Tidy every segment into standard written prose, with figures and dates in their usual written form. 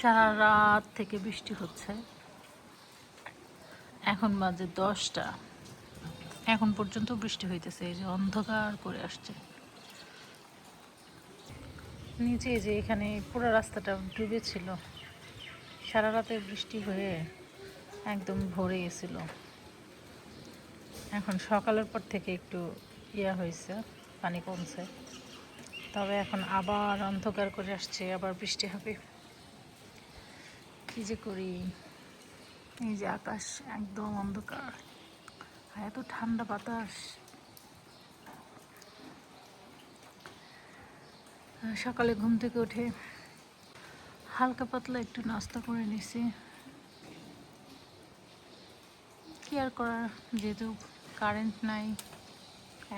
সারা রাত থেকে বৃষ্টি হচ্ছে। এখন বাজে 10টা, এখন পর্যন্ত বৃষ্টি হইতেছে। এই যে অন্ধকার করে আসছে নিচে, যে এখানে পুরো রাস্তাটা ডুবেছিল। সারা রাতে বৃষ্টি হয়ে একদম ভরে গেছিল। এখন সকালের পর থেকে একটু ইয়া হয়েছে, পানি কমছে। তবে এখন আবার অন্ধকার করে আসছে, আবার বৃষ্টি হবে। কি যে করি। এই যে আকাশ একদম অন্ধকার, আর এত ঠান্ডা বাতাস। সকালে ঘুম থেকে উঠে হালকা পাতলা একটু নাস্তা করে নিছি। কি আর করার, যেহেতু কারেন্ট নাই,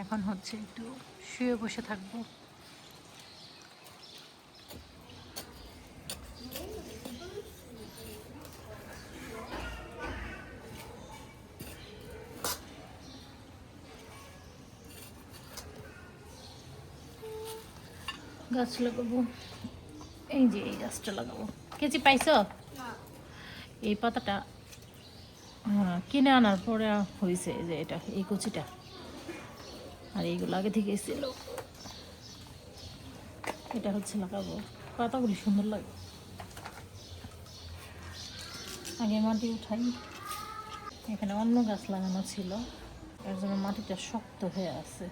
এখন হচ্ছে একটু শুয়ে বসে থাকবো। গাছ লাগাবো, এই যে এই গাছটা লাগাবো। কেচি পাইছ? এই পাতাটা কিনে আনার পরে হয়েছে যে এটা, এই কুচিটা। আর এইগুলো আগে থেকে ছিল। এটা হচ্ছে লাগাবো, পাতাগুলি সুন্দর লাগে। আগে মাটি উঠাই। এখানে অন্য গাছ লাগানো ছিল, এর জন্য মাটিটা শক্ত হয়ে আছে।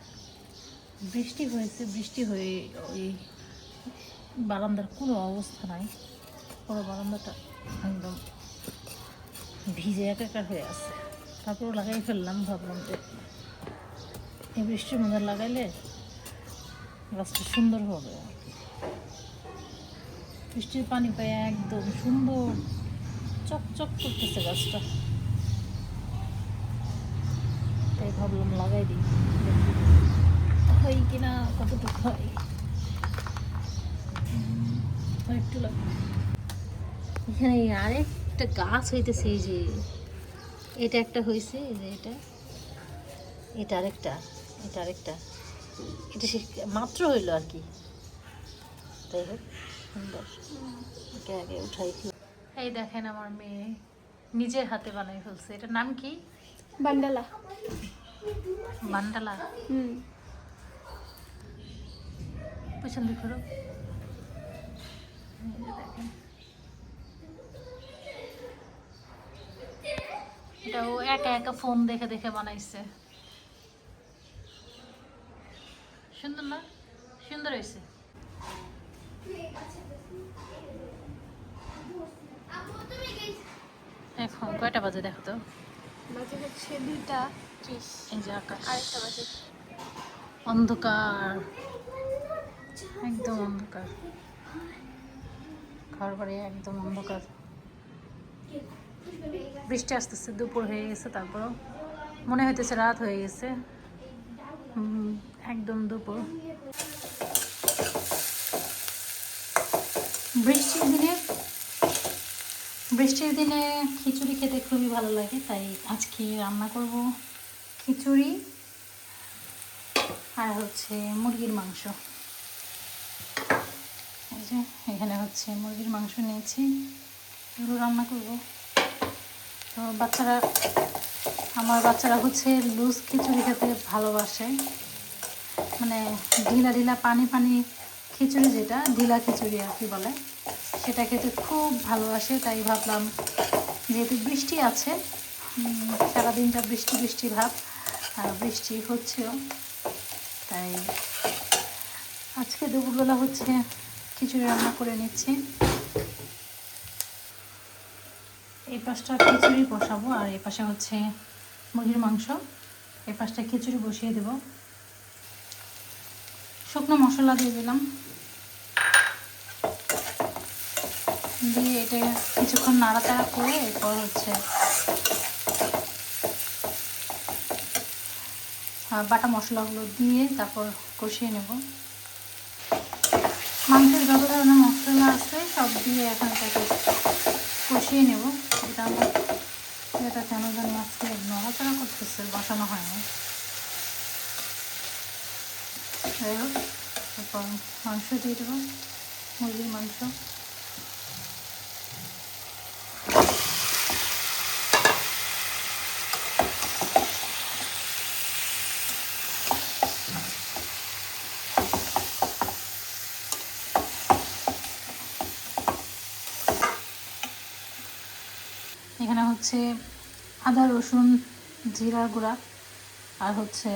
বৃষ্টি হয়েছে, বৃষ্টি হয়ে ওই বারান্দার কোনো অবস্থা নাই। পুরো বারান্দাটা একদম ভিজে একাকার হয়ে আছে। তারপর লাগাই ফেললাম, ভাবলাম যে এই বৃষ্টির মধ্যে লাগাইলে গাছটা সুন্দর হবে। বৃষ্টির পানি পায় একদম সুন্দর চকচক করতেছে গাছটা, তাই ভাবলাম লাগাই দিই। হয় কিনা, কতটুকু হয় একটু লাগে। এখানে আরেকটা গাছ হইতেছে, এই যে এটা একটা হয়েছে, এই যে এটা আরেকটা, এটা আরেকটা, এটা সে মাত্র হইলো আর কি। তাই হোক, সুন্দর। একে আগে উঠাই। এই দেখেন আমার মেয়ে নিজের হাতে বানাই ফেলছে। এটার নাম কি? বান্ডালা। মান্ডালা। পিছন দিকে ঘুরো। দেখেন, এটা ও একা একা ফোন দেখে দেখে বানাইছে। সুন্দর না? সুন্দর হয়েছে। এখন কয়টা বাজে দেখো তো? বাজে হচ্ছে 2:30। এই যে আকাশ আরেকটা বাজে। অন্ধকার, একদম অন্ধকার। ঘর বাড়ি একদম অন্ধকার। বৃষ্টি আসতেছে, দুপুর হয়ে গেছে, তারপরও মনে হইতেছে রাত হয়ে গেছে। একদম দুপুর। বৃষ্টির দিনে খিচুড়ি খেতে খুবই ভালো লাগে, তাই আজকে রান্না করব খিচুড়ি আর হচ্ছে মুরগির মাংস। এই যে এখানে হচ্ছে মুরগির মাংস নিয়েছি, এগুলো রান্না করব। তো আমার বাচ্চারা হচ্ছে লুজ খিচুড়ি খেতে ভালোবাসে, মানে ঢিলা ঢিলা পানি পানি খিচুড়ি, যেটা ঢিলা খিচুড়ি আর কি বলে, সেটা খেতে খুব ভালোবাসে। তাই ভাবলাম, যেহেতু বৃষ্টি আছে, সারাদিনটা বৃষ্টি বৃষ্টি ভাব, আর বৃষ্টি হচ্ছেও, তাই আজকে দুপুরবেলা হচ্ছে খিচুড়ি রান্না করে নিচ্ছি। এই পাশটা খিচুড়ি বসাবো, আর এই পাশে হচ্ছে মুরগির মাংস। এই পাশটা খিচুড়ি বসিয়ে দেব। শুকনো মশলা দিয়ে দিলাম, দিয়ে এটা কিছুক্ষণ নাড়াচাড়া করে এরপর হচ্ছে বাটা মশলাগুলো দিয়ে তারপর কষিয়ে নেব। মাংসের যত ধরনের মশলা আছে সব দিয়ে এখন এটাকে কষিয়ে নেব। এটা কেন জানি আজকে নড়াচড়া করতেছে, বসানো হয়নি। যাই হোক, তারপর মাংস দিয়ে দেবো, মুরগির মাংস। এখানে হচ্ছে আদা রসুন জিরার গুঁড়া আর হচ্ছে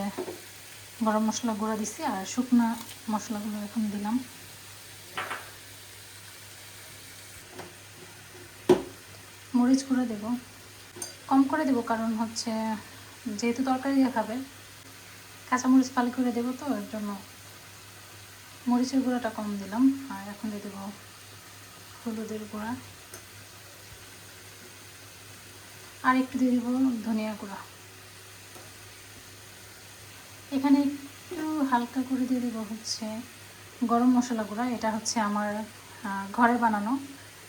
গরম মশলা গুঁড়া দিছি, আর শুকনা মশলাগুলো এখন দিলাম। মরিচ গুঁড়া দেব, কম করে দেব, কারণ হচ্ছে যেহেতু তরকারি দিয়ে খাবে, কাঁচামরিচ ফালি করে দেবো, তো এর জন্য মরিচের গুঁড়াটা কম দিলাম। আর এখন দিয়ে দেবো হলুদের গুঁড়া, আর একটু দিয়ে দেবো ধনিয়া গুঁড়া। এখানে একটু হালকা করে দিয়ে দেবো হচ্ছে গরম মশলা গুঁড়া। এটা হচ্ছে আমার ঘরে বানানো,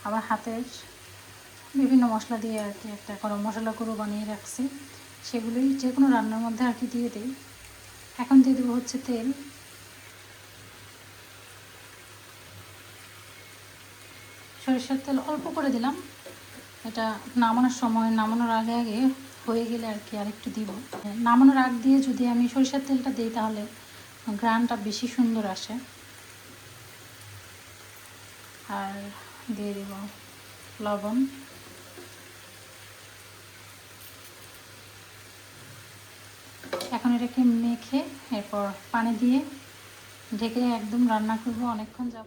আমার হাতের বিভিন্ন মশলা দিয়ে আর কি একটা গরম মশলা গুঁড়ো বানিয়ে রাখছি, সেগুলোই যে কোনো রান্নার মধ্যে আর কি দিয়ে দিই। এখন দিয়ে দেবো হচ্ছে তেল। সরিষার তেল অল্প করে দিলাম, এটা নামানোর সময়, নামানোর আগে আগে হয়ে গেলে আর কি আরেকটু দিব। নামানোর আগ দিয়ে যদি আমি সরিষার তেলটা দিই তাহলে ঘ্রাণটা বেশি সুন্দর আসে। আর দিয়ে দিব লবণ। এখন এটাকে মেখে এরপর পানি দিয়ে ঢেকে একদম রান্না করব অনেকক্ষণ যাব।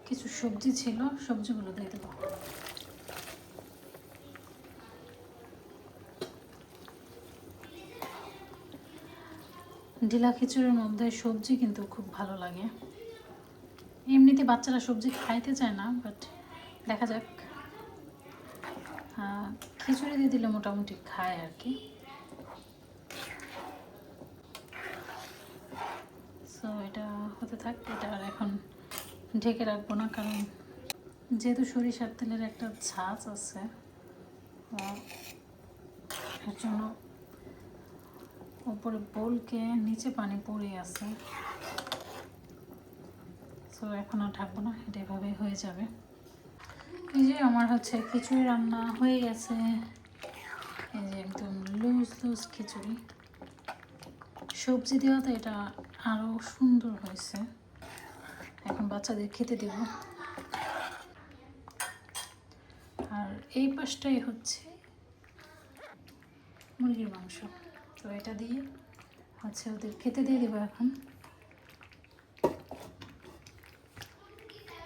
কিছু সবজি ছিল, সবজিগুলো দিয়ে দেবো। ঢিলা খিচুড়ির মধ্যে সবজি কিন্তু খুব ভালো লাগে। এমনিতে বাচ্চারা সবজি খাইতে চায় না, বাট দেখা যাক, খিচুড়ি দিয়ে দিলে মোটামুটি খায় আর কি। সো এটা হতে থাক, এটা আর এখন ঢেকে রাখবো না, কারণ যেহেতু সরিষার তেলের একটা ঝাঁজ আছে, এর জন্য উপরে বোলকে নিচে পানি পড়ে আছে। সো এখন আর ঢাকবো না, এটা এভাবেই হয়ে যাবে। এই যে আমার হচ্ছে খিচুড়ি রান্না হয়ে গেছে, এই যে একদম লুজ লুজ খিচুড়ি, সবজি দেওয়া তো এটা আরও সুন্দর হয়েছে। এখন বাচ্চাদের খেতে দেব। আর এই পাশটাই হচ্ছে মুরগির মাংস, তো এটা দিয়ে হচ্ছে ওদের খেতে দিয়ে দেবো এখন।